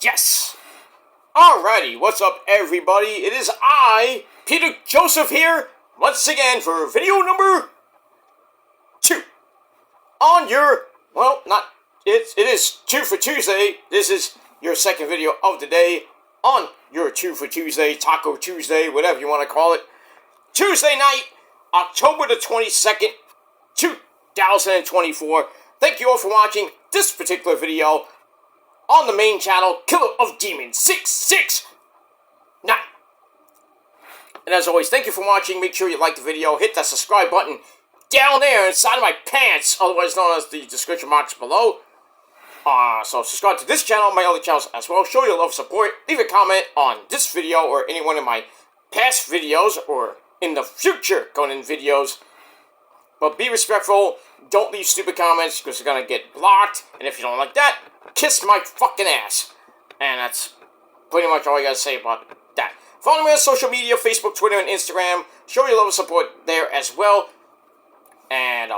Yes! Alrighty, what's up everybody? It is I, Peter Joseph here, once again for video number 2. On your, well, it is 2 for Tuesday. This is your second video of the day on your 2 for Tuesday, Taco Tuesday, whatever you want to call it. Tuesday night, October the 22nd, 2024. Thank you all for watching this particular video on the main channel, Killer of Demons 669. And as always, thank you for watching. Make sure you like the video. Hit that subscribe button down there inside of my pants, otherwise known as the description box below. So subscribe to this channel, my other channels as well. Show your love and support. Leave a comment on this video or any one of my past videos or in the future Conan videos. But be respectful. Don't leave stupid comments because you're going to get blocked. And if you don't like that, kiss my fucking ass. And that's pretty much all I gotta say about that. Follow me on social media, Facebook, Twitter, and Instagram. Show your love and support there as well. And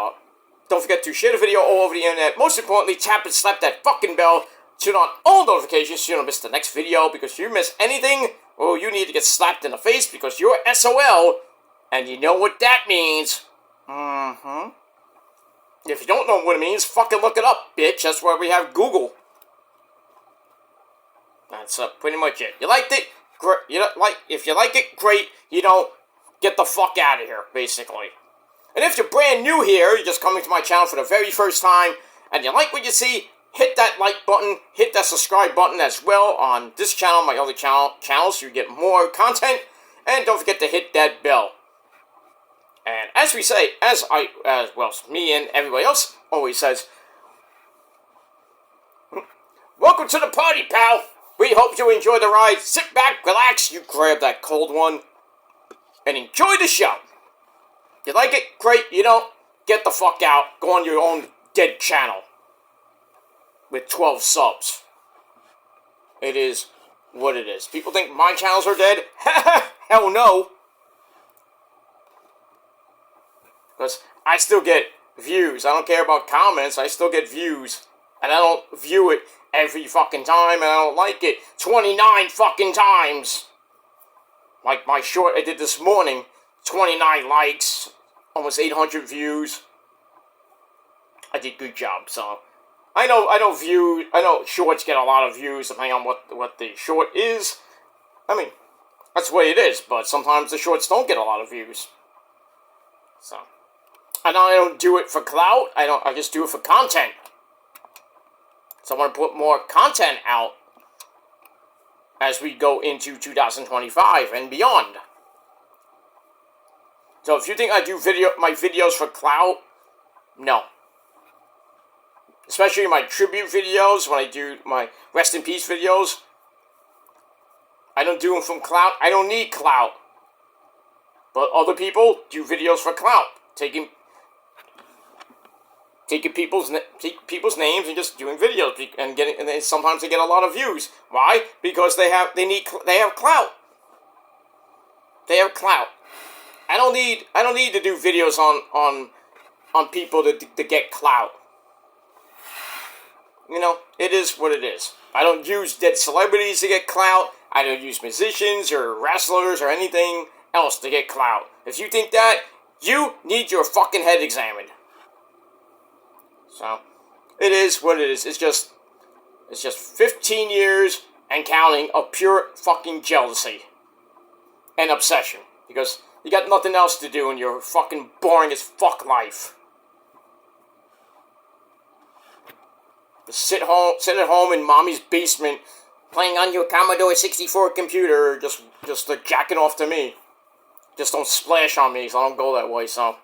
don't forget to share the video all over the internet. Most importantly, tap and slap that fucking bell. Turn on all notifications so you don't miss the next video. Because if you miss anything, well, you need to get slapped in the face because you're SOL. And you know what that means. If you don't know what it means, fucking look it up, bitch. That's why we have Google. That's pretty much it. You liked it? Great. If you like it, great. You don't, get the fuck out of here, basically. And if you're brand new here, you're just coming to my channel for the very first time, and you like what you see, hit that like button, hit that subscribe button as well on this channel, my other channels, so you get more content. And don't forget to hit that bell. And as we say, me and everybody else always says, welcome to the party, pal. We hope you enjoy the ride. Sit back, relax, you grab that cold one, and enjoy the show. You like it? Great. You don't? Get the fuck out. Go on your own dead channel with 12 subs. It is what it is. People think my channels are dead? Hell no. Because I still get views. I don't care about comments. I still get views. And I don't view it every fucking time. And I don't like it 29 fucking times. Like my short I did this morning. 29 likes. Almost 800 views. I did good job. So I know shorts get a lot of views depending on what the short is. I mean, that's the way it is. But sometimes the shorts don't get a lot of views. So. And I don't do it for clout. I just do it for content. So I want to put more content out as we go into 2025 and beyond. So if you think I do my videos for clout, no. Especially my tribute videos, when I do my rest in peace videos. I don't do them from clout. I don't need clout. But other people do videos for clout. Taking people's names and just doing videos and then sometimes they get a lot of views. Why? Because they have clout. They have clout. I don't need to do videos on people to get clout. You know, it is what it is. I don't use dead celebrities to get clout. I don't use musicians or wrestlers or anything else to get clout. If you think that, you need your fucking head examined. So, it is what it is. It's just 15 years and counting of pure fucking jealousy and obsession. Because you got nothing else to do in your fucking boring as fuck life. Just sit at home in mommy's basement playing on your Commodore 64 computer, just jacking off to me. Just don't splash on me, so I don't go that way, so.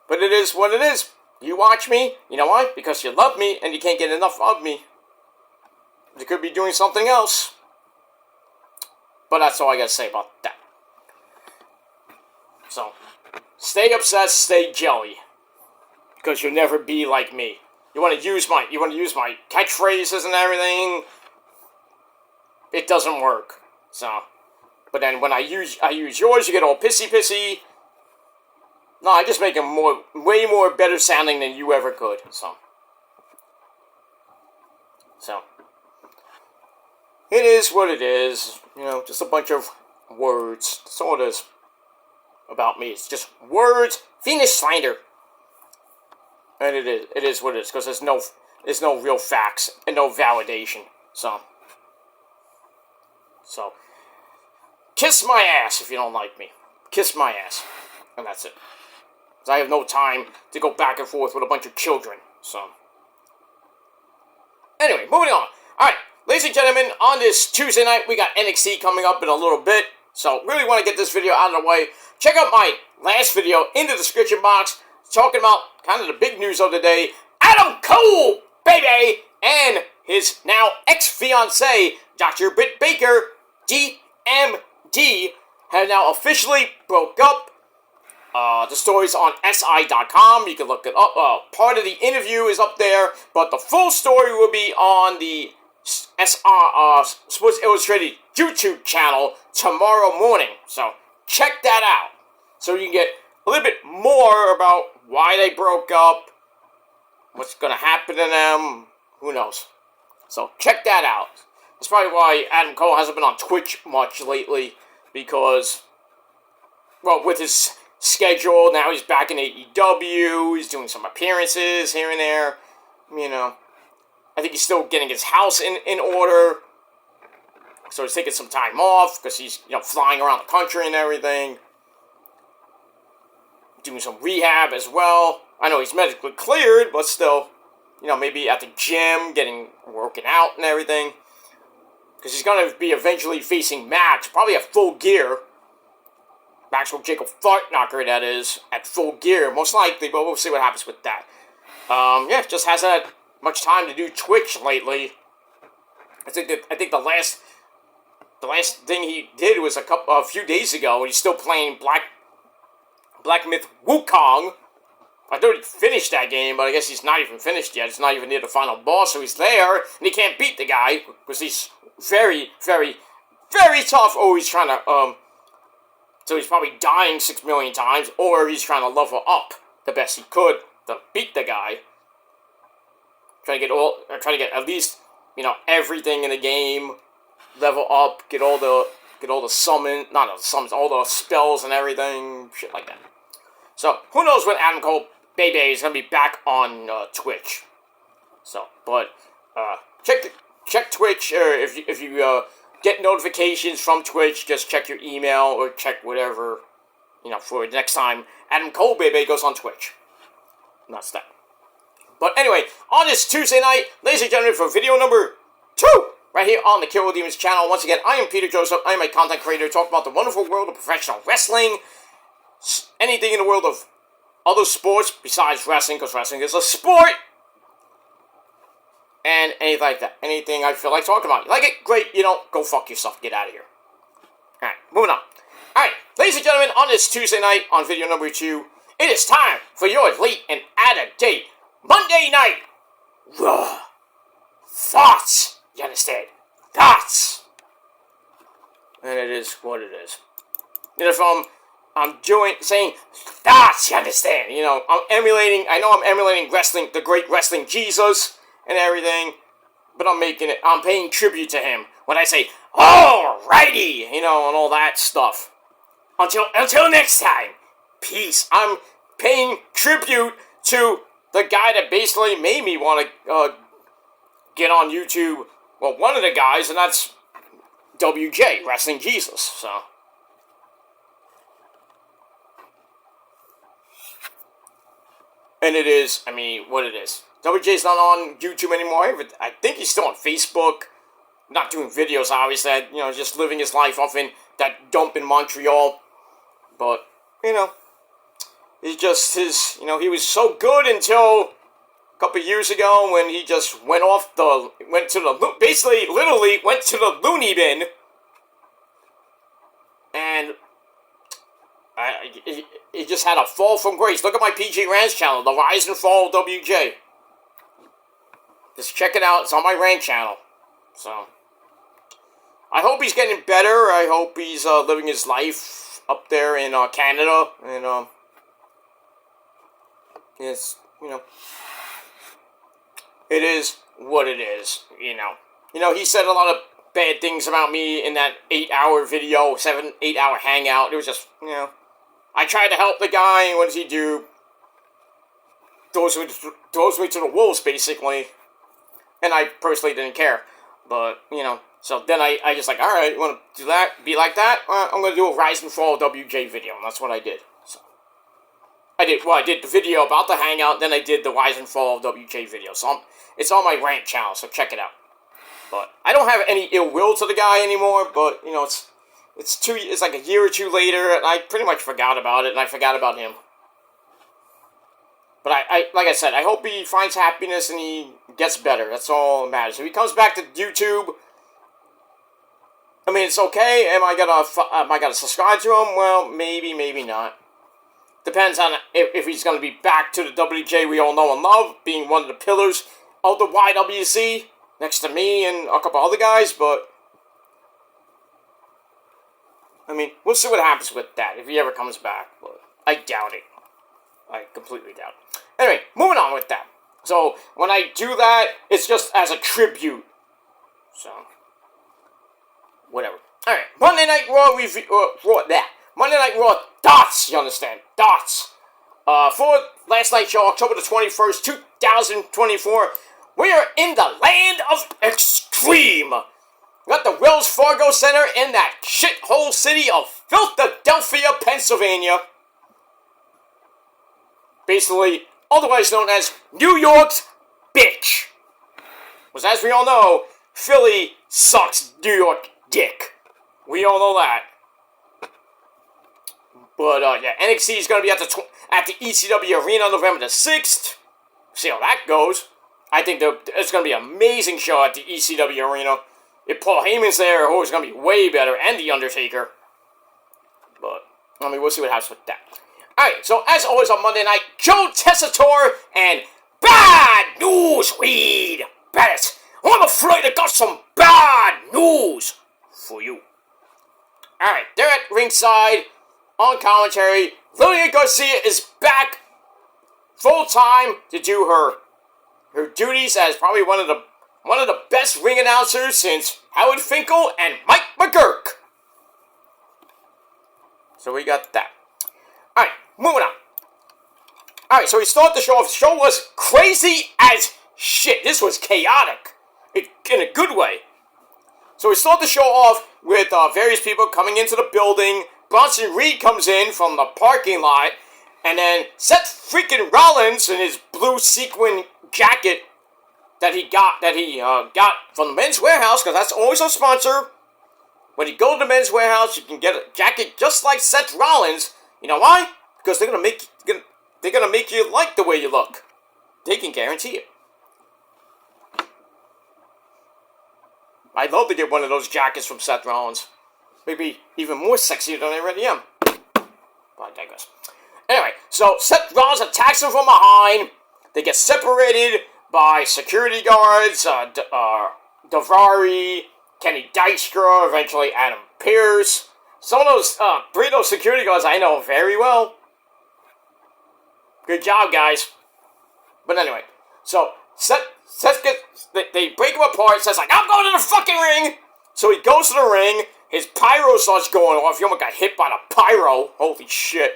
But it is what it is. You watch me, you know why? Because you love me and you can't get enough of me. You could be doing something else. But that's all I gotta say about that. So, stay obsessed, stay jelly. Because you'll never be like me. You wanna use my catchphrases and everything. It doesn't work. So, but then when I use yours, you get all pissy. No, I just make them way more better sounding than you ever could. So So, it is what it is. You know, just a bunch of words. That's all it is about me. It's just words, Venus slander. And it is what it is, because there's no real facts and no validation. So, kiss my ass if you don't like me. Kiss my ass. And that's it. Because I have no time to go back and forth with a bunch of children. So, anyway, moving on. Alright, ladies and gentlemen, on this Tuesday night, we got NXT coming up in a little bit. So, really want to get this video out of the way. Check out my last video in the description box, talking about kind of the big news of the day. Adam Cole, baby, and his now ex-fiancée, Dr. Britt Baker, DMD, have now officially broke up. The story's on SI.com. You can look it up. Part of the interview is up there, but the full story will be on the Sports Illustrated YouTube channel tomorrow morning. So check that out. So you can get a little bit more about why they broke up, what's going to happen to them, who knows. So check that out. That's probably why Adam Cole hasn't been on Twitch much lately, because, well, with his schedule, now he's back in AEW, he's doing some appearances here and there, you know. I think he's still getting his house in order, so he's taking some time off, because he's, you know, flying around the country and everything. Doing some rehab as well. I know he's medically cleared, but still, you know, maybe at the gym, working out and everything. Because he's going to be eventually facing Max, probably at Full Gear. Maxwell Jacob Fartknocker, that is, at Full Gear, most likely, but we'll see what happens with that. Yeah, just hasn't had much time to do Twitch lately. I think the last thing he did was a few days ago, when he's still playing Black Myth Wukong. I thought he finished that game, but I guess he's not even finished yet. It's not even near the final boss, so he's there, and he can't beat the guy, because he's very, very, very tough. Oh, he's trying to, so he's probably dying 6 million times, or he's trying to level up the best he could to beat the guy. Trying to get at least, you know, everything in the game, level up, get all the summons, all the spells and everything, shit like that. So, who knows when Adam Cole Baby is going to be back on Twitch. So, but, check Twitch, if you get notifications from Twitch, just check your email, or check whatever, you know, for the next time Adam Cole Baby goes on Twitch. And that's that. But anyway, on this Tuesday night, ladies and gentlemen, for video number 2, right here on the Kill with Demons channel. Once again, I am Peter Joseph. I am a content creator talking about the wonderful world of professional wrestling, anything in the world of other sports besides wrestling, because wrestling is a sport, and anything like that. Anything I feel like talking about. You like it? Great. You don't, go fuck yourself. Get out of here. Alright, moving on. Alright, ladies and gentlemen, on this Tuesday night, on video number 2, it is time for your late and out-of-date Monday Night Raw Thoughts. You understand? Thoughts. And it is what it is. You know, if I'm saying thoughts, you understand? You know, I know I'm emulating wrestling, the great wrestling Jesus and everything, but I'm paying tribute to him when I say, alrighty, you know, and all that stuff. Until next time, peace. I'm paying tribute to the guy that basically made me want to get on YouTube. Well, one of the guys, and that's WJ, Wrestling Jesus, so. And it is, I mean, what it is. WJ's not on YouTube anymore. I think he's still on Facebook. Not doing videos, obviously. You know, just living his life off in that dump in Montreal. But, you know, it's just you know, he was so good until a couple of years ago when he just basically, literally went to the loony bin. And he just had a fall from grace. Look at my PG Ranch channel, The Rise and Fall of WJ. Just check it out. It's on my Ranch channel. So, I hope he's getting better. I hope he's living his life up there in Canada. And, it's, you know, it is what it is, you know. You know, he said a lot of bad things about me in that 8-hour video, 8-hour hangout. It was just, you know, I tried to help the guy, and what does he do? Throws me to the wolves, basically. And I personally didn't care. But, you know, so then I just like, alright, you want to do that? Be like that? I'm going to do a Rise and Fall WJ video, and that's what I did. So, I did the video about the hangout, then I did the Rise and Fall WJ video. So, it's on my rant channel, so check it out. But, I don't have any ill will to the guy anymore, but, you know, it's like a year or two later, and I pretty much forgot about it, and I forgot about him. But like I said, I hope he finds happiness and he gets better. That's all that matters. If he comes back to YouTube, I mean, it's okay. Am I gonna subscribe to him? Well, maybe, maybe not. Depends on if he's gonna be back to the WJ we all know and love, being one of the pillars of the YWC next to me and a couple other guys. But I mean, we'll see what happens with that if he ever comes back. But I doubt it. I completely doubt it. Anyway, moving on with that. So, when I do that, it's just as a tribute. So, whatever. Alright, Monday Night Raw review, Monday Night Raw dots, you understand? Dots. For last night's show, October the 21st, 2024, we are in the land of extreme. We got the Wells Fargo Center in that shithole city of Philadelphia, Pennsylvania. Basically, otherwise known as New York's bitch. Because as we all know, Philly sucks New York dick. We all know that. But, yeah, NXT is going to be at the ECW Arena November the 6th. See how that goes. I think it's going to be an amazing show at the ECW Arena. If Paul Heyman's there, it's going to be way better. And The Undertaker. But, I mean, we'll see what happens with that. Alright, so as always on Monday night, Joe Tessitore and Bad News Reed Bennett. I'm afraid I got some bad news for you. Alright, they're at ringside on commentary. Lillian Garcia is back full time to do her duties as probably one of the best ring announcers since Howard Finkel and Mike McGurk. So we got that. Alright, moving on. Alright, so we start the show off. The show was crazy as shit. This was chaotic. In a good way. So we start the show off with various people coming into the building. Bronson Reed comes in from the parking lot. And then Seth freaking Rollins in his blue sequin jacket that he got from the Men's Warehouse, because that's always a sponsor. When you go to the Men's Warehouse, you can get a jacket just like Seth Rollins. You know why? Because they're gonna make you like the way you look. They can guarantee it. I'd love to get one of those jackets from Seth Rollins. Maybe even more sexy than I already am. But I digress. Anyway, so Seth Rollins attacks him from behind. They get separated by security guards. Davari, Kenny Dykstra, eventually Adam Pearce. Some of those, three of those security guards I know very well. Good job, guys. But anyway, so Seth they break him apart. Seth's like, I'm going to the fucking ring. So he goes to the ring. His pyro starts going off. He almost got hit by the pyro. Holy shit.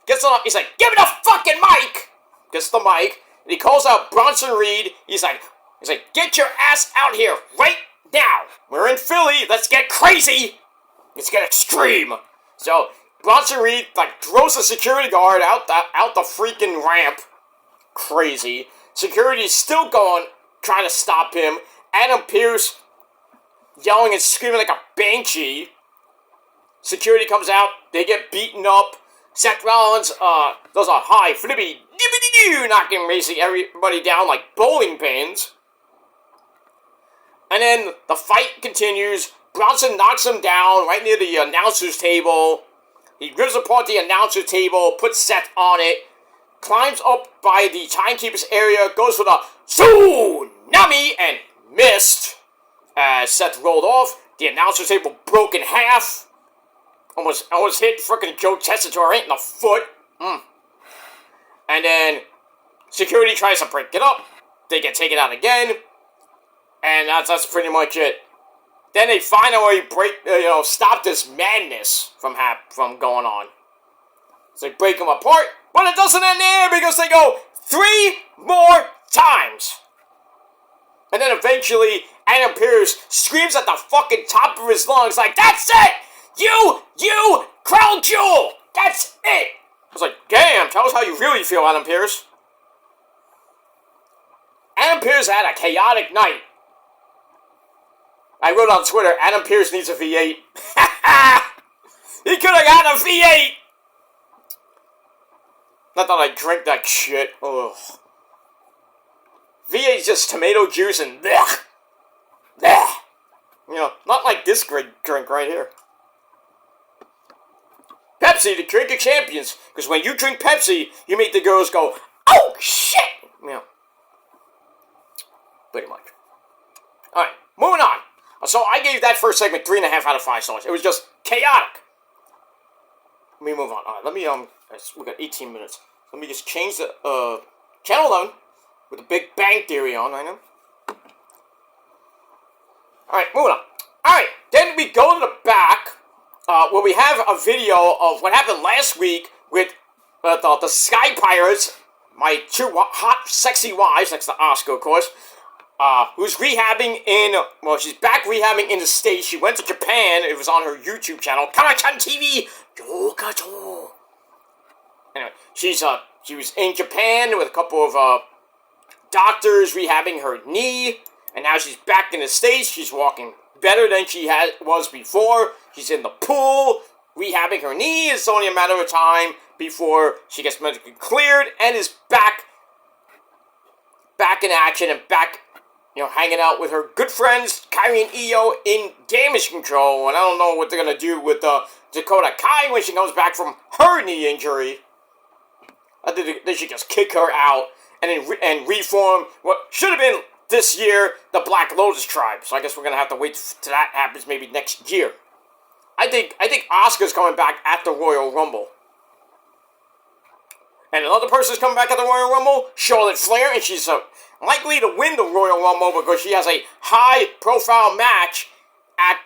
Gets on. He's like, give me the fucking mic. Gets the mic. And he calls out Bronson Reed. He's like, get your ass out here right now. We're in Philly. Let's get crazy. Let's get extreme. So Bronson Reed throws the security guard out the freaking ramp. Crazy. Security's still going, trying to stop him. Adam Pearce yelling and screaming like a banshee. Security comes out. They get beaten up. Seth Rollins does a high flippy dibbity-doo, knocking basically everybody down like bowling pins. And then the fight continues. Bronson knocks him down right near the announcer's table. He rips apart the announcer table, puts Seth on it, climbs up by the timekeeper's area, goes for the tsunami and missed. As Seth rolled off, the announcer table broke in half. Almost hit frickin' Joe Tessitore right in the foot. And then security tries to break it up. they get taken out again, and that's pretty much it. Then they finally stop this madness from going on. So they break them apart, but it doesn't end there because they go 3 more times. And then eventually, Adam Pearce screams at the fucking top of his lungs like, "That's it! You, Crown Jewel! That's it!" I was like, damn, tell us how you really feel, Adam Pearce. Adam Pearce had a chaotic night. I wrote on Twitter, Adam Pearce needs a V8. He could have got a V8! Not that I drink that shit. Ugh. V8 is just tomato juice and blech. Blech. Not like this great drink right here. Pepsi, the drink of champions. Because when you drink Pepsi, you make the girls go, "Oh, shit!" Pretty much. Alright, moving on. So I gave that first segment 3.5 out of 5 stars. It was just chaotic. Let me move on. Alright, let me, we got 18 minutes. Let me just change the, channel 11 with the Big Bang Theory on, I know. Alright, moving on. Alright, then we go to the back, where we have a video of what happened last week with the Sky Pirates, my 2 hot, sexy wives, next to Oscar, of course, who's rehabbing she's back rehabbing in the States. She went to Japan. It was on her YouTube channel, Kara-chan TV. Anyway, she was in Japan with a couple of, doctors rehabbing her knee, and now she's back in the States. She's walking better than she was before. She's in the pool, rehabbing her knee. It's only a matter of time before she gets medically cleared and is back in action and back, hanging out with her good friends, Kairi and Io, in Damage Control. And I don't know what they're going to do with Dakota Kai when she comes back from her knee injury. I think they should just kick her out and reform what should have been this year the Black Lotus tribe. So I guess we're going to have to wait till that happens maybe next year. I think Asuka's coming back at the Royal Rumble. And another person's coming back at the Royal Rumble, Charlotte Flair, and she's likely to win the Royal Rumble because she has a high-profile match at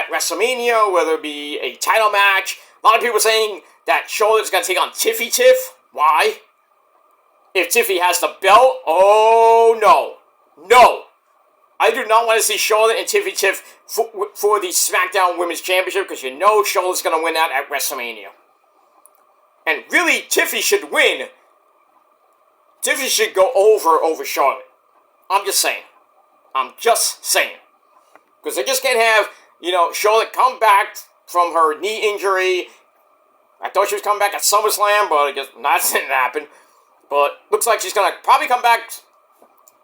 WrestleMania, whether it be a title match. A lot of people saying that Charlotte's going to take on Tiffy Tiff. Why? If Tiffy has the belt, oh no. No. I do not want to see Charlotte and Tiffy Tiff for the SmackDown Women's Championship because Charlotte's going to win that at WrestleMania. And really, Tiffy should win. Tiffy should go over Charlotte. I'm just saying. Because they just can't have, Charlotte come back from her knee injury. I thought she was coming back at SummerSlam, but I guess that didn't happen. But looks like she's going to probably come back,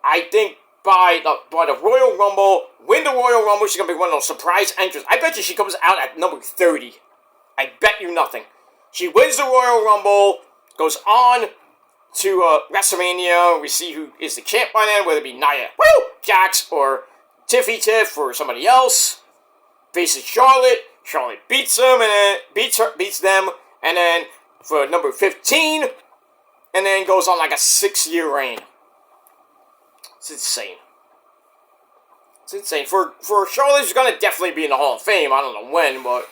I think, by the Royal Rumble, win the Royal Rumble. She's going to be one of those surprise entrants. I bet you she comes out at number 30. I bet you nothing. She wins the Royal Rumble, goes on to WrestleMania. We see who is the champ by then, whether it be Nia Jax or Tiffy Tiff or somebody else. Faces Charlotte. Charlotte beats them and then beats them, and then for number 15, and then goes on like a 6-year reign. It's insane. It's insane. For Charlotte, she's going to definitely be in the Hall of Fame. I don't know when, but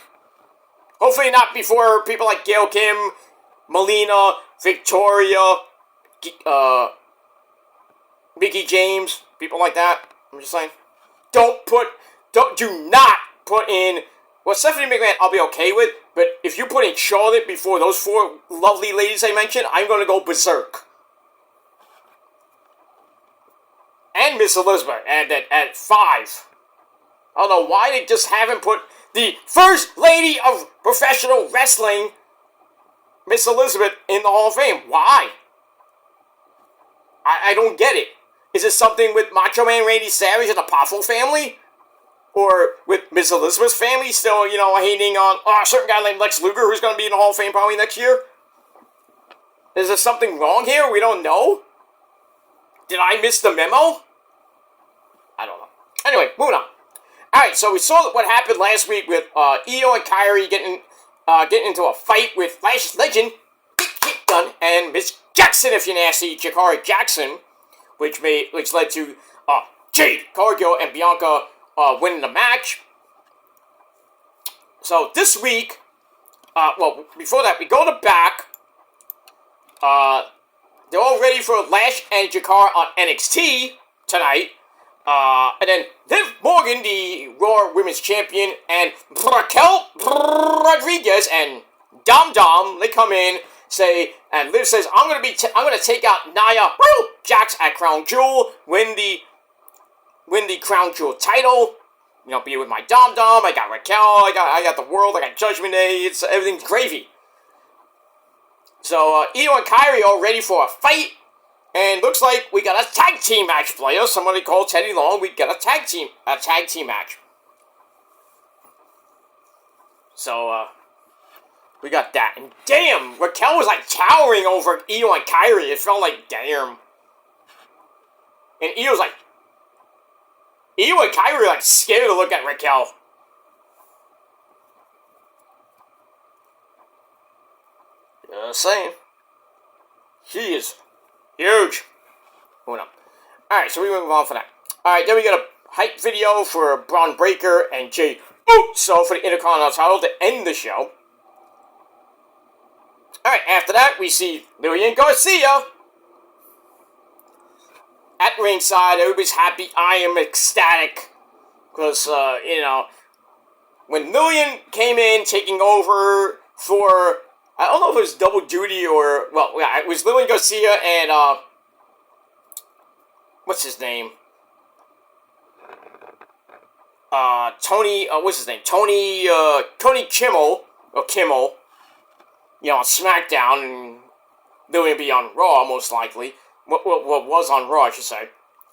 hopefully not before people like Gail Kim, Melina, Victoria, Mickey James, people like that. I'm just saying. Do not put in. Well, Stephanie McMahon, I'll be okay with, but if you put in Charlotte before those 4 lovely ladies I mentioned, I'm going to go berserk. And Miss Elizabeth at 5. I don't know why they just haven't put the First Lady of Professional Wrestling, Miss Elizabeth, in the Hall of Fame. Why? I don't get it. Is it something with Macho Man Randy Savage and the Poffo family? Or with Miss Elizabeth's family still, hating on a certain guy named Lex Luger who's going to be in the Hall of Fame probably next year? Is there something wrong here? We don't know? Did I miss the memo? I don't know. Anyway, moving on. Alright, so we saw what happened last week with Io and Kairi getting into a fight with Flash Legend, Kit Gun, and Miss Jackson, if you're nasty, Jakari Jackson, which led to Jade Cargill and Bianca winning the match. So this week, well, before that, we go to back. They're all ready for Lash and Jakar on NXT tonight. And then Liv Morgan, the Raw Women's Champion, and Raquel Rodriguez and Dom Dom, they come in, and Liv says, I'm gonna take out Nia Jax at Crown Jewel, win the Crown Jewel title. You know, be with my Dom Dom. I got Raquel. I got the World. I got Judgment Day. Everything's gravy. So Io and Kyrie are ready for a fight, and looks like we got a tag team match player. Somebody called Teddy Long. We got a tag team match. So we got that, and damn, Raquel was like towering over Io and Kyrie. It felt like damn, and Io and Kyrie were like scared to look at Raquel. Just saying. She is huge. Hold on. Alright, so we move on for that. Alright, then we got a hype video for Braun Breaker and Jay Uso for the Intercontinental title to end the show. Alright, after that, we see Lillian Garcia at ringside. Everybody's happy. I am ecstatic. Because, you know, when Lillian came in, taking over for, I don't know if it was double duty or, well, yeah, it was Lillian Garcia and, what's his name? Tony, what's his name? Tony Kimmel, you know, on SmackDown, and Lillian be on Raw, most likely. What was on Raw, I should say.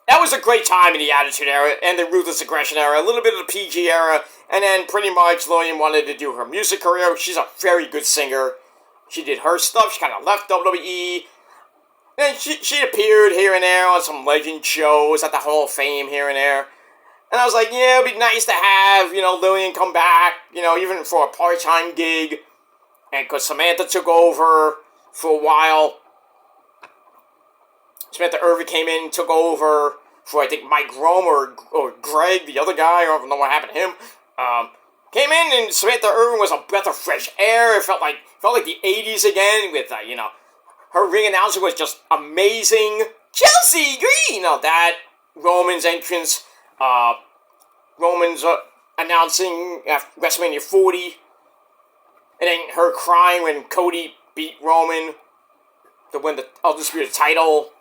That was a great time in the Attitude Era and the Ruthless Aggression Era, a little bit of the PG era, and then pretty much Lillian wanted to do her music career. She's a very good singer. She did her stuff. She kind of left WWE. And she appeared here and there on some legend shows at the Hall of Fame here and there. And I was like, yeah, it'd be nice to have, you know, Lillian come back, you know, even for a part-time gig. And because Samantha took over for a while. Samantha Irvin came in, took over for, I think, Mike Rome or Greg, the other guy. I don't know what happened to him. Came in, and Samantha Irvin was a breath of fresh air. It felt like the 80s again with, you know, her ring announcing was just amazing. Chelsea Green! Now that, Roman's entrance, Roman's announcing after WrestleMania 40, and then her crying when Cody beat Roman to win the Undisputed title.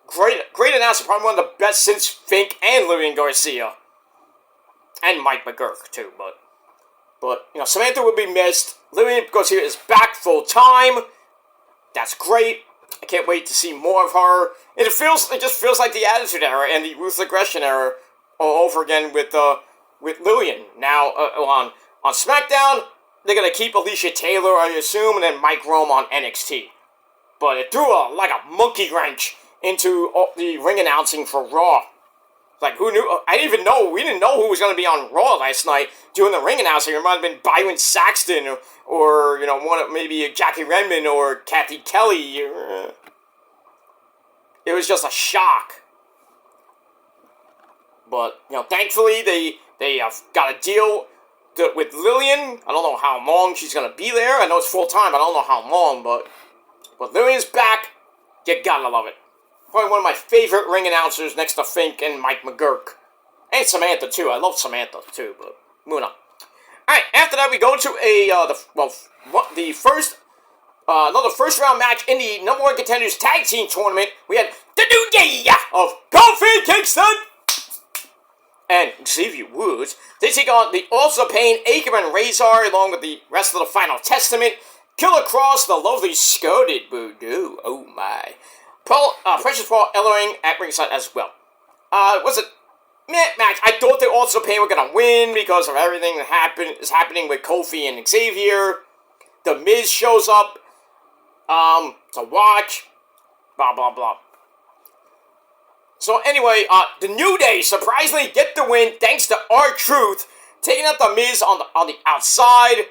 Great announcement, probably one of the best since Fink and Lillian Garcia. And Mike McGurk, too, but, you know, Samantha will be missed. Lillian Garcia is back full time. That's great. I can't wait to see more of her. It just feels like the Attitude Era and the Ruthless Aggression Era all over again with Lillian. Now, on SmackDown, they're going to keep Alicia Taylor, I assume, and then Mike Rome on NXT. But it threw like a monkey wrench into the ring announcing for Raw. Like, who knew? I didn't even know. We didn't know who was going to be on Raw last night doing the ring announcing. It might have been Byron Saxton or you know, maybe Jackie Redmond or Kathy Kelly. It was just a shock. But, you know, thankfully they got a deal with Lillian. I don't know how long she's going to be there. I know it's full time. I don't know how long, but Lillian's back. You gotta love it. Probably one of my favorite ring announcers next to Fink and Mike McGurk. And Samantha, too. I love Samantha, too, but moving on. Alright, after that, we go to another first-round match in the number one contenders tag team tournament. We had the New Day of Kofi Kingston and Xavier Woods. They take on the Also Pain, Akam, and Razor, along with the rest of the Final Testament. Killer Cross, the lovely Skirted Voodoo. Oh, my. Precious Paul Ellering at ringside as well. Was it match? I thought the Also Pain were gonna win because of everything that is happening with Kofi and Xavier. The Miz shows up to watch. Blah blah blah. So anyway, the New Day surprisingly get the win thanks to R-Truth taking out the Miz on the outside.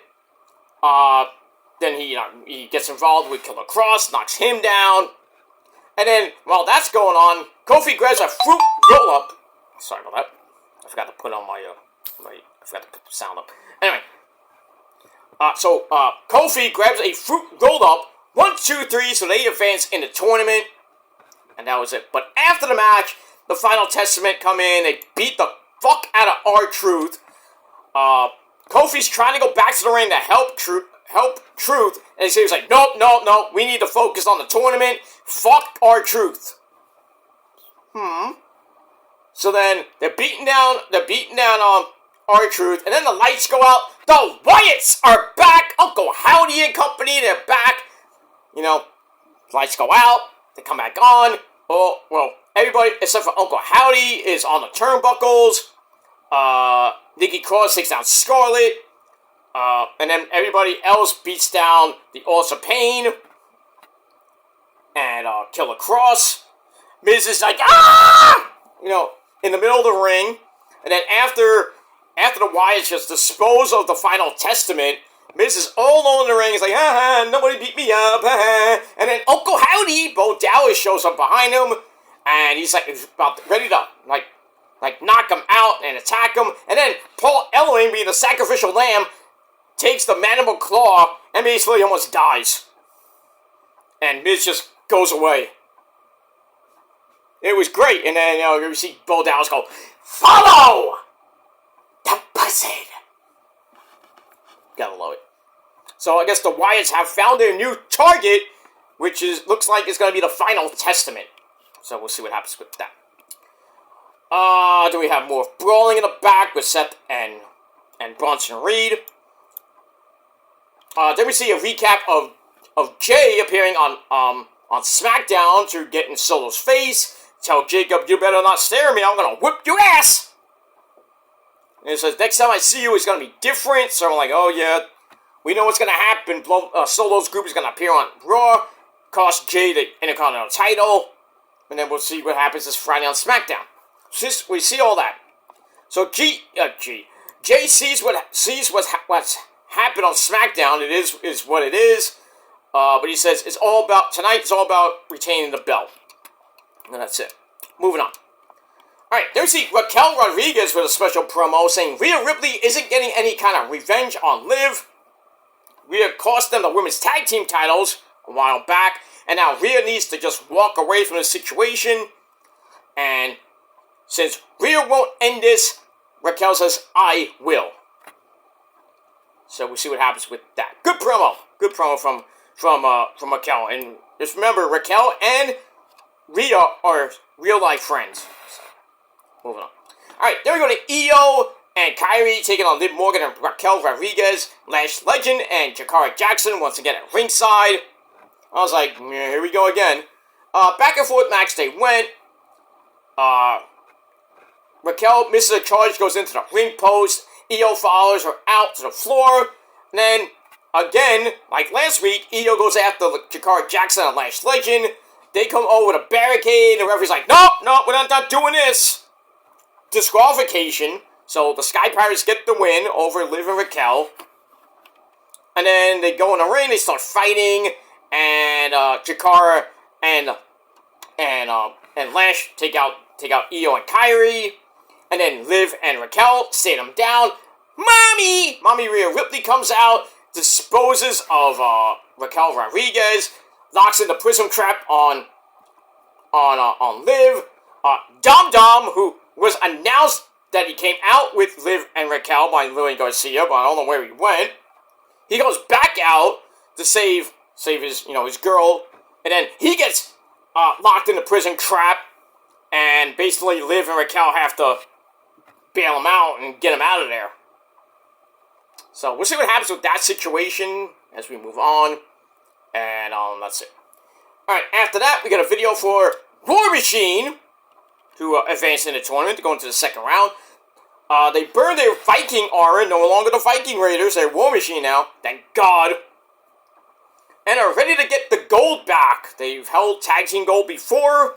Then he gets involved with Killer Cross, knocks him down. And then, while that's going on, Kofi grabs a fruit roll-up. Sorry about that. I forgot to put on I forgot to put the sound up. Anyway. So Kofi grabs a fruit roll-up. 1, 2, 3, so they advance in the tournament. And that was it. But after the match, the Final Testament come in. They beat the fuck out of R-Truth. Kofi's trying to go back to the ring to help Truth. And he was like, nope. We need to focus on the tournament. Fuck R-Truth. So then they're beating down R-Truth, and then the lights go out. The Wyatts are back. Uncle Howdy and company, they're back. You know, lights go out. They come back on. Oh, well, everybody except for Uncle Howdy is on the turnbuckles. Nikki Cross takes down Scarlett. And then everybody else beats down the Awesome Pain. And Killer Cross. Miz is like, ah! You know, in the middle of the ring. And then after the Wyatts just dispose of the Final Testament, Miz is all alone in the ring. He's like, nobody beat me up. And then Uncle Howdy, Bo Dallas, shows up behind him. And he's about ready to, knock him out and attack him. And then Paul Ellering, being the sacrificial lamb, takes the mandible claw and basically almost dies. And Miz just goes away. It was great. And then, you see Bo Dallas go, follow the buzzard. Gotta love it. So I guess the Wyatts have found their new target, which looks like it's going to be the Final Testament. So we'll see what happens with that. Do we have more brawling in the back with Seth and Bronson Reed? Then we see a recap of Jay appearing on SmackDown to get in Solo's face. Tell Jacob, you better not stare at me, I'm going to whip your ass! And it says, next time I see you, it's going to be different. So I'm like, oh yeah, we know what's going to happen. Solo's group is going to appear on Raw, cost Jay the Intercontinental title, and then we'll see what happens this Friday on SmackDown. We see all that. So Jay sees what's happened on SmackDown. It is what it is. But he says tonight is all about retaining the belt. And that's it. Moving on. Alright, then we see Raquel Rodriguez with a special promo saying Rhea Ripley isn't getting any kind of revenge on Liv. Rhea cost them the women's tag team titles a while back, and now Rhea needs to just walk away from the situation. And since Rhea won't end this, Raquel says, I will. So we'll see what happens with that. Good promo. Good promo from Raquel. And just remember, Raquel and Rhea are real-life friends. So, moving on. Alright, then we go to Io and Kyrie taking on Liv Morgan and Raquel Rodriguez, Lash Legend, and Jakara Jackson once again at ringside. I was like, yeah, here we go again. Back and forth match they went. Raquel misses a charge, goes into the ring post. Io follows her out to the floor. And then, again, like last week, Io goes after Jakara Jackson and Lash Legend. They come over with a barricade. The referee's like, nope, we're not doing this. Disqualification. So the Sky Pirates get the win over Liv and Raquel. And then they go in the ring. They start fighting. And Jakara and Lash take out Io and Kyrie. And then Liv and Raquel stay them down. Mommy Rhea Ripley comes out, disposes of Raquel Rodriguez, locks in the Prism Trap on Liv. Dom, who was announced that he came out with Liv and Raquel by Lillian Garcia, but I don't know where he went. He goes back out to save his girl, and then he gets locked in the Prison Trap, and basically Liv and Raquel have to bail him out and get him out of there. So we'll see what happens with that situation as we move on. And that's it. Alright, after that, we got a video for War Machine to advance in the tournament, to go into the second round. They burned their Viking aura, no longer the Viking Raiders, they're War Machine now, thank God. And are ready to get the gold back. They've held tag team gold before,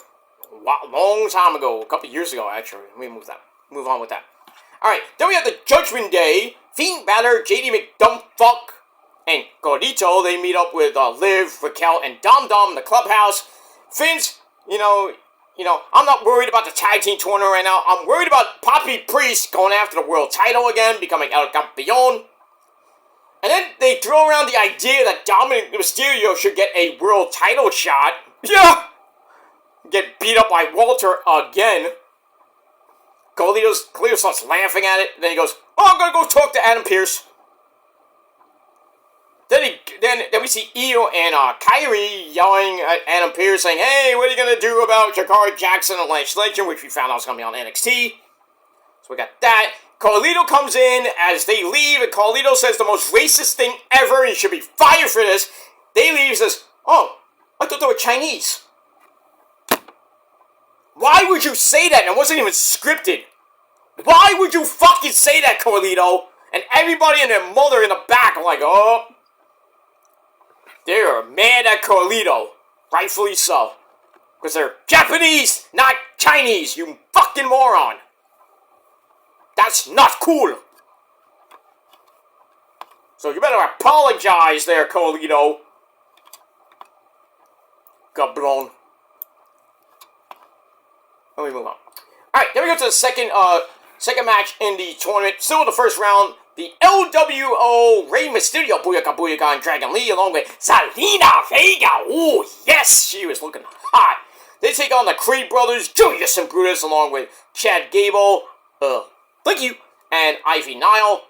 a long time ago, a couple years ago actually. Let me move on with that. Alright, then we have the Judgment Day. Fiend Balor, JD McDumbfuck, and Gordito. They meet up with Liv, Raquel, and Dom in the clubhouse. Finn's, I'm not worried about the tag team tournament right now. I'm worried about Papi Priest going after the world title again, becoming El Campeón. And then they throw around the idea that Dominic Mysterio should get a world title shot. Yeah! Get beat up by Walter again. Carlito starts laughing at it. Then he goes, "Oh, I'm gonna go talk to Adam Pearce." Then we see Io and Kyrie yelling at Adam Pearce, saying, "Hey, what are you gonna do about Jakar Jackson and Lash Legend?" Which we found out was gonna be on NXT. So we got that. Carlito comes in as they leave, and Carlito says the most racist thing ever, and he should be fired for this. They leave and says, "Oh, I thought they were Chinese." Why would you say that? It wasn't even scripted. Why would you fucking say that, Carlito? And everybody and their mother in the back are like, oh. They're mad at Carlito. Rightfully so. Because they're Japanese, not Chinese, you fucking moron. That's not cool. So you better apologize there, Carlito. Gablon. Let me move on. Alright, then we go to the second match in the tournament. Still in the first round. The LWO Rey Mysterio, Booyaka Booyaka, and Dragon Lee, along with Zelina Vega. Oh, yes, she was looking hot. They take on the Creed brothers, Julius and Brutus, along with Chad Gable, thank you, and Ivy Nile.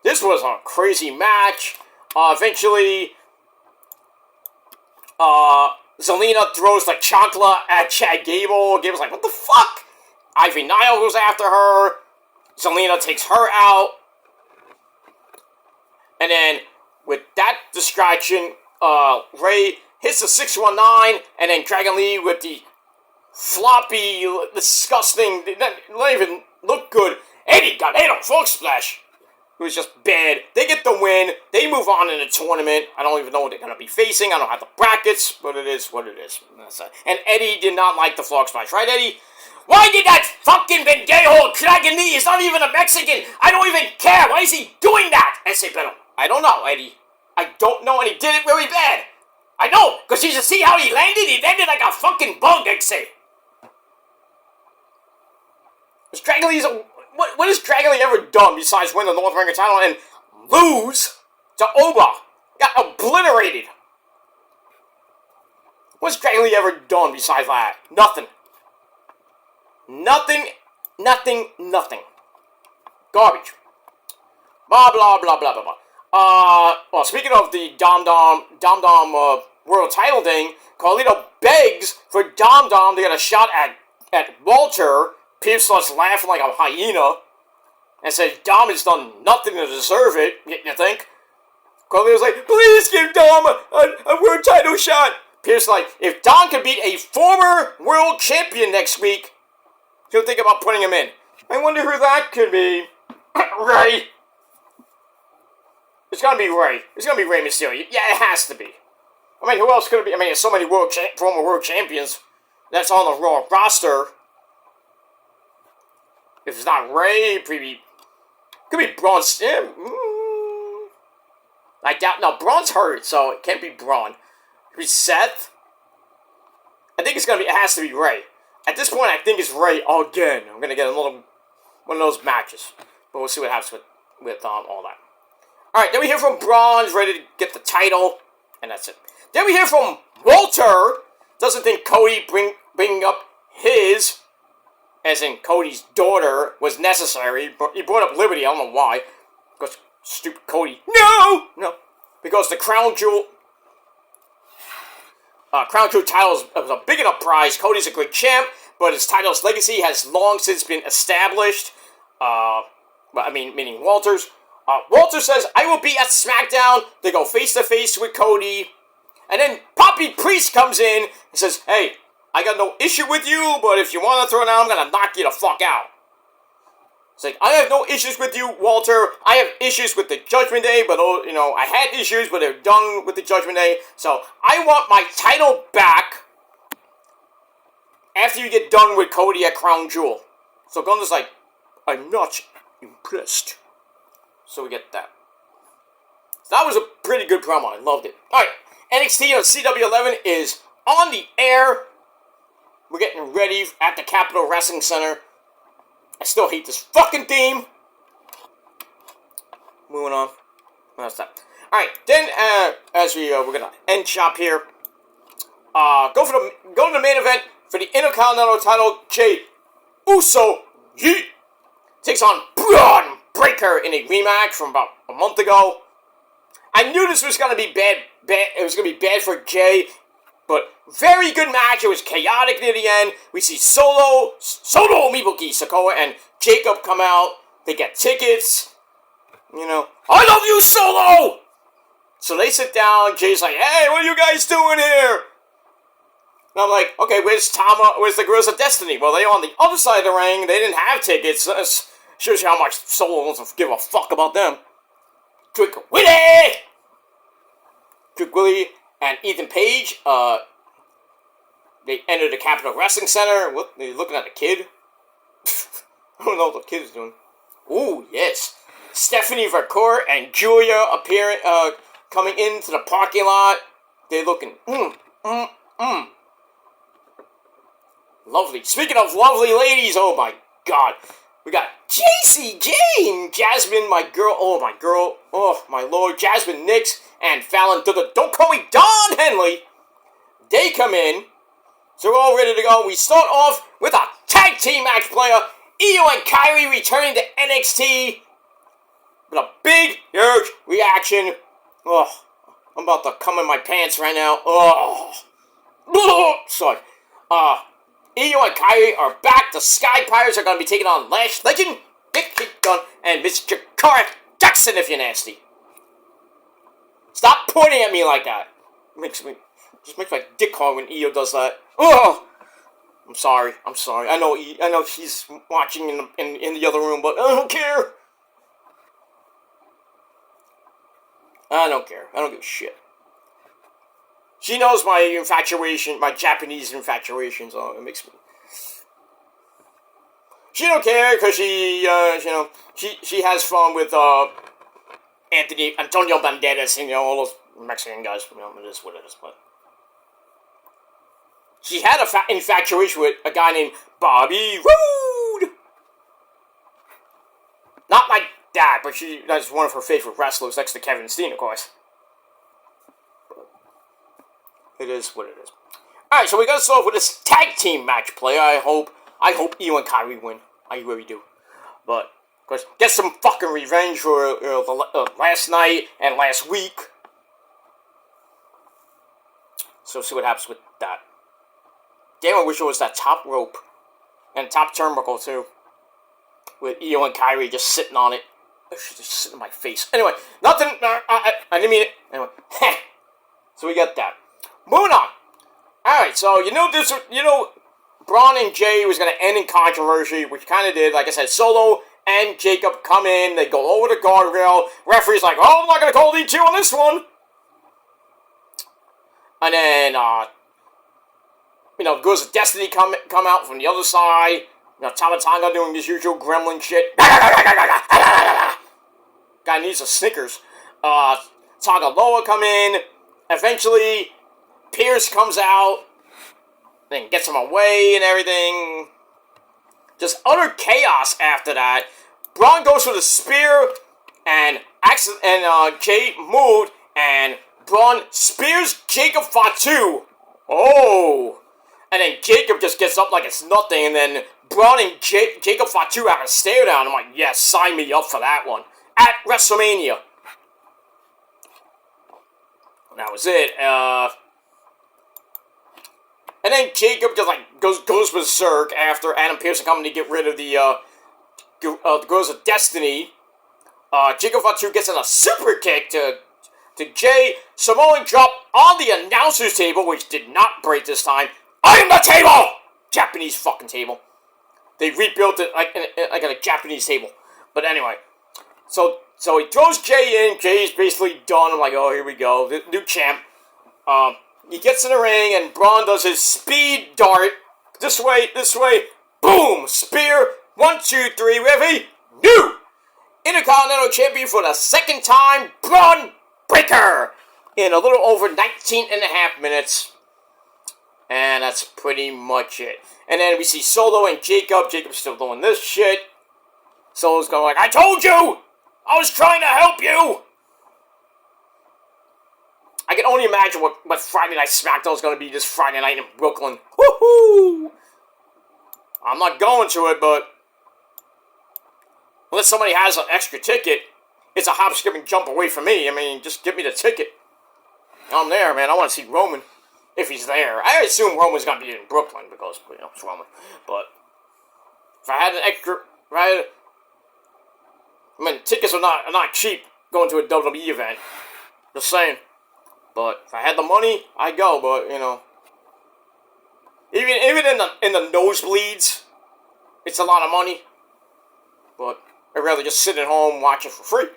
This was a crazy match. Eventually, Zelina throws the chancla at Chad Gable. Gable's like, what the fuck? Ivy Nile goes after her. Zelina takes her out. And then, with that distraction, Ray hits the 619, and then Dragon Lee with the floppy, disgusting, not even look good, Eddie Guerrero Frog Splash. It was just bad. They get the win. They move on in the tournament. I don't even know what they're going to be facing. I don't have the brackets, but it is what it is. And Eddie did not like the Frog Splash, right, Eddie? Why did that fucking Bendejo Dragon Lee? He's not even a Mexican. I don't even care. Why is he doing that? Ese Pero. I don't know, Eddie. I don't know, and he did it really bad. I know, because you should see how he landed. He landed like a fucking bug, Exe. Dragon Lee's what has Dragon Lee ever done besides win the North American title and lose to Oba? Got obliterated. What's Dragon Lee ever done besides that? Nothing. Nothing. Garbage. Blah, blah, blah, blah, blah, blah. Well, speaking of the Dom Dom world title thing, Carlito begs for Dom Dom to get a shot at Walter. Pierce starts laughing like a hyena and says Dom has done nothing to deserve it, you think? Carlito's like, please give Dom a world title shot. Pierce like, if Dom can beat a former world champion next week, he'll think about putting him in. I wonder who that could be. Ray. It's gonna be Ray. It's gonna be Rey Mysterio. Yeah, it has to be. I mean, who else could it be? I mean, there's so many former world champions that's on the Raw roster. If it's not Ray, it could be Braun. I doubt. No, Braun's hurt, so it can't be Braun. It could be Seth. I think it has to be Ray. At this point, I think it's Ray again. I'm gonna get another one of those matches, but we'll see what happens with all that. All right, then we hear from Braun's ready to get the title, and that's it. Then we hear from Walter. Doesn't think Cody bringing up his, as in Cody's daughter, was necessary. But he brought up Liberty. I don't know why. Because stupid Cody. No. Because the Crown Jewel title was a big enough prize. Cody's a great champ, but his title's legacy has long since been established. Meaning Walter's. Walter says, I will be at SmackDown. They go face-to-face with Cody. And then Papi Priest comes in and says, hey, I got no issue with you, but if you want to throw it out, I'm going to knock you the fuck out. It's like, I have no issues with you, Walter. I have issues with the Judgment Day, but, I had issues, but they're done with the Judgment Day. So, I want my title back after you get done with Cody at Crown Jewel. So, Gunther's like, I'm not impressed. So we get that. So that was a pretty good promo. I loved it. Alright, NXT on CW11 is on the air. We're getting ready at the Capitol Wrestling Center. I still hate this fucking theme. Moving on. That's that. Alright, then as we're gonna end shop here. Go to the main event for the Intercontinental title. Jey Uso Yeet takes on Braun Breaker in a rematch from about a month ago. I knew this was gonna be bad. It was gonna be bad for Jey, but very good match. It was chaotic near the end. We see Solo Mibuki Sikoa and Jacob come out. They get tickets. You know, I love you, Solo! So they sit down. Jay's like, hey, what are you guys doing here? And I'm like, okay, where's the Girls of Destiny? Well, they're on the other side of the ring. They didn't have tickets. That shows you how much Solo doesn't give a fuck about them. Trick Willie and Ethan Page, they enter the Capitol Wrestling Center. What? They're looking at a kid? I don't know what the kid is doing. Ooh, yes. Stephanie Vercourt and Julia coming into the parking lot. They're looking, lovely. Speaking of lovely ladies, oh my god. We got JC Jane, Jasmine, my girl, oh my lord, Jasmine Nix, and Fallon Don't Call Me Don Henley. They come in, so we're all ready to go. We start off with a tag team match player, Io and Kyrie returning to NXT. With a big, huge reaction. Oh, I'm about to come in my pants right now. Oh, sorry. Io and Kyrie are back. The Sky Pirates are going to be taking on Lash Legend, Nick Gunn, and Mr. Jakara Jackson if you're nasty. Stop pointing at me like that. Makes my dick hard when Io does that. Oh, I'm sorry. I know she's watching in the other room, but I don't care. I don't care. I don't give a shit. She knows my infatuation, my Japanese infatuation, so it makes me... She don't care, because she has fun with, Antonio Banderas, and, all those Mexican guys, it is what it is, but... She had an infatuation with a guy named Bobby Roode! Not like that, but that's one of her favorite wrestlers, next to Kevin Steen, of course. It is what it is. Alright, so we gotta start off with this tag team match play. I hope Io and Kyrie win. I really do. But, of course, get some fucking revenge for the last night and last week. So see what happens with that. Damn, I wish it was that top rope. And top turnbuckle, too. With Io and Kyrie just sitting on it. She's just sitting in my face. Anyway, nothing. I didn't mean it. Anyway, so we got that. Moving on. Alright, so Braun and Jey was going to end in controversy, which kind of did. Like I said, Solo and Jacob come in. They go over the guardrail. Referee's like, oh, I'm not going to call DQ on this one. And then, Girls of Destiny come out from the other side. Tama Tonga doing his usual gremlin shit. Guy needs a Snickers. Tonga Loa come in. Eventually, Pierce comes out. Then gets him away and everything. Just utter chaos after that. Braun goes for the spear. And Jey moved. And Braun spears Jacob Fatu. Oh. And then Jacob just gets up like it's nothing. And then Braun and Jacob Fatu have a stare down. I'm like, yes, sign me up for that one. At WrestleMania. That was it. And then Jacob just goes berserk after Adam Pearce coming to get rid of the Girls of Destiny. Jacob Fatu gets in a super kick to Jey. Samoan drop on the announcer's table, which did not break this time. I am the table! Japanese fucking table. They rebuilt it like a Japanese table. But anyway. So he throws Jey in. Jey's basically done. I'm like, oh, here we go. The new champ. He gets in the ring, and Braun does his speed dart. This way. Boom! Spear. 1, 2, 3. We have a new Intercontinental Champion for the second time. Braun Breaker. In a little over 19 and a half minutes. And that's pretty much it. And then we see Solo and Jacob. Jacob's still doing this shit. Solo's going like, I told you! I was trying to help you! I can only imagine what Friday Night SmackDown is going to be this Friday night in Brooklyn. Woohoo! I'm not going to it, but unless somebody has an extra ticket, it's a hop, skip, and jump away from me. I mean, just give me the ticket. I'm there, man. I want to see Roman, if he's there. I assume Roman's going to be in Brooklyn, because, you know, it's Roman. But if I had an extra, I mean, tickets are not cheap going to a WWE event. Just saying. But if I had the money, I'd go. But, you know, even in the nosebleeds, it's a lot of money. But I'd rather just sit at home, watch it for free.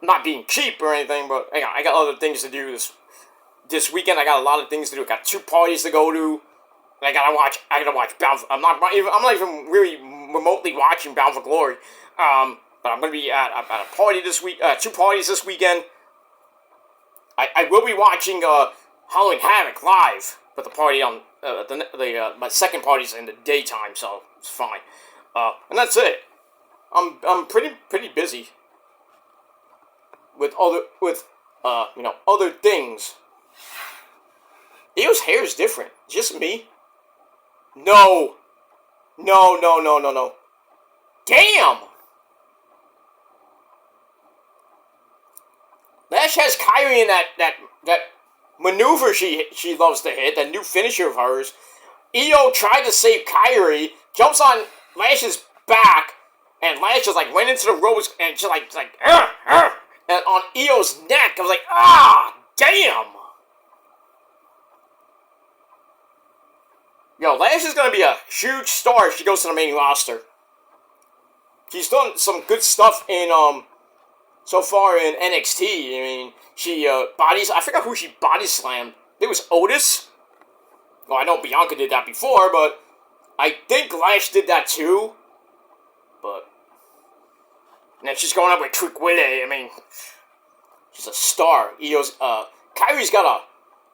I'm not being cheap or anything, but I got other things to do this weekend. I got a lot of things to do. I got 2 parties to go to. And I gotta watch Bound for, I'm not even really remotely watching Bound for Glory. But I'm gonna be at a party this week. 2 parties this weekend. I will be watching Halloween Havoc live, but the party on my second party's in the daytime, so it's fine. And that's it. I'm pretty busy with other things. Eo's hair is different. Just me? No. Damn. Lash has Kyrie in that maneuver she loves to hit, that new finisher of hers. Io tried to save Kyrie, jumps on Lash's back, and Lash just like went into the ropes and just like and on Io's neck. I was like, ah, damn. Yo, Lash is gonna be a huge star if she goes to the main roster. She's done some good stuff in so far in NXT. I mean, she I forgot who she body slammed. It was Otis. Well, I know Bianca did that before, but I think Lash did that too. But and then she's going up with Trick Willie. I mean, she's a star. Kyrie's got a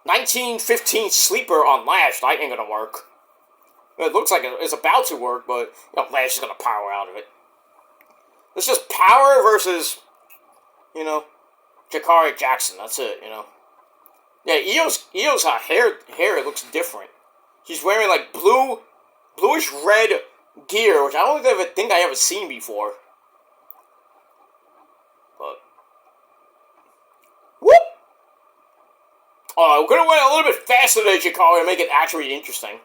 1915 sleeper on Lash. That ain't gonna work. It looks like it's about to work, but you know, Lash is gonna power out of it. It's just power versus, you know, Jakari Jackson. That's it, you know. Yeah, Io's hair looks different. She's wearing like bluish red gear, which I don't think I ever seen before. But whoop! We're gonna went a little bit faster than Jakari to make it actually interesting.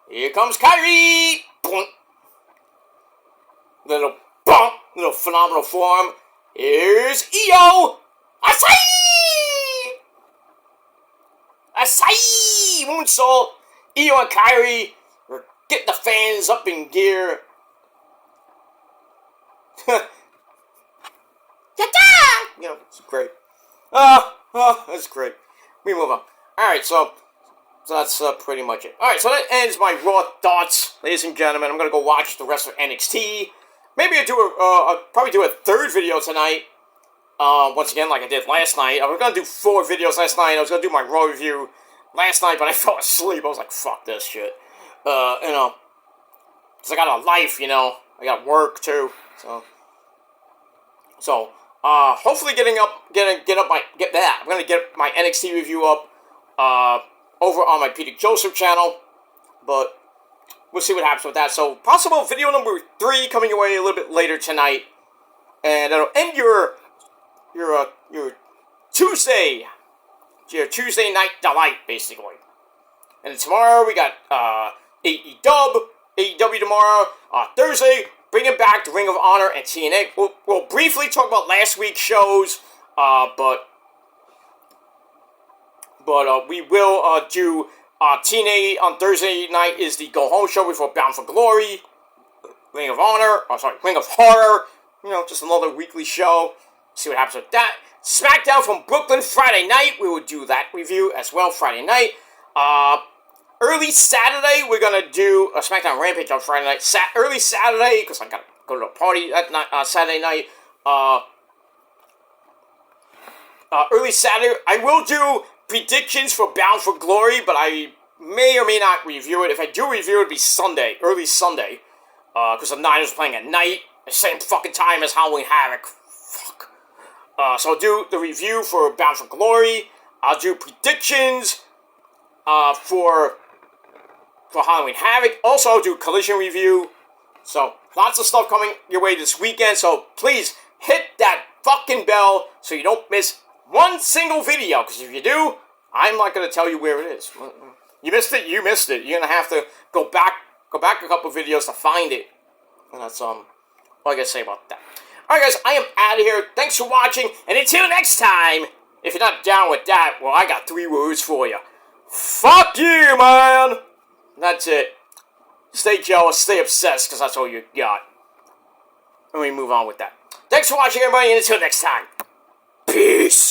Here comes Kyrie! Boom. Little bump, little phenomenal form. Here's Io! Asai! Moonsault! Io and Kyrie are getting the fans up in gear. You know, it's great. That's great. We move on. Alright, so that's pretty much it. Alright, so that ends my Raw thoughts, ladies and gentlemen. I'm gonna go watch the rest of NXT. Maybe I'll probably do a third video tonight. Once again, like I did last night. I was gonna do 4 videos last night. I was gonna do my Raw review last night, but I fell asleep. I was like, fuck this shit. You know, because I got a life, you know. I got work too. So hopefully I'm gonna get my NXT review up over on my Peter Joseph channel, but we'll see what happens with that. So possible video number 3 coming away a little bit later tonight, and that'll end your Tuesday night delight, basically. And then tomorrow we got AEW tomorrow. Thursday, bringing back the Ring of Honor and TNA. We'll briefly talk about last week's shows, but we will do TNA on Thursday night is the go home show before Bound for Glory. Ring of Horror. You know, just another weekly show. See what happens with that. SmackDown from Brooklyn Friday night. We will do that review as well Friday night. Early Saturday, we're going to do a SmackDown Rampage on Friday night. Early Saturday, because I got to go to a party that night, Saturday night. Early Saturday, I will do predictions for Bound for Glory, but I may or may not review it. If I do review it, it'll be Sunday, early Sunday, because the Niners are playing at night, the same fucking time as Halloween Havoc. Fuck. So I'll do the review for Bound for Glory. I'll do predictions for Halloween Havoc. Also, I'll do Collision review. So, lots of stuff coming your way this weekend. So, please hit that fucking bell so you don't miss one single video. Because if you do, I'm not going to tell you where it is. You missed it, you missed it. You're going to have to go back a couple videos to find it. And that's all I got to say about that. Alright guys, I am out of here. Thanks for watching. And until next time, if you're not down with that, well, I got 3 words for you. Fuck you, man! That's it. Stay jealous, stay obsessed, because that's all you got. And we move on with that. Thanks for watching, everybody, and until next time. Peace!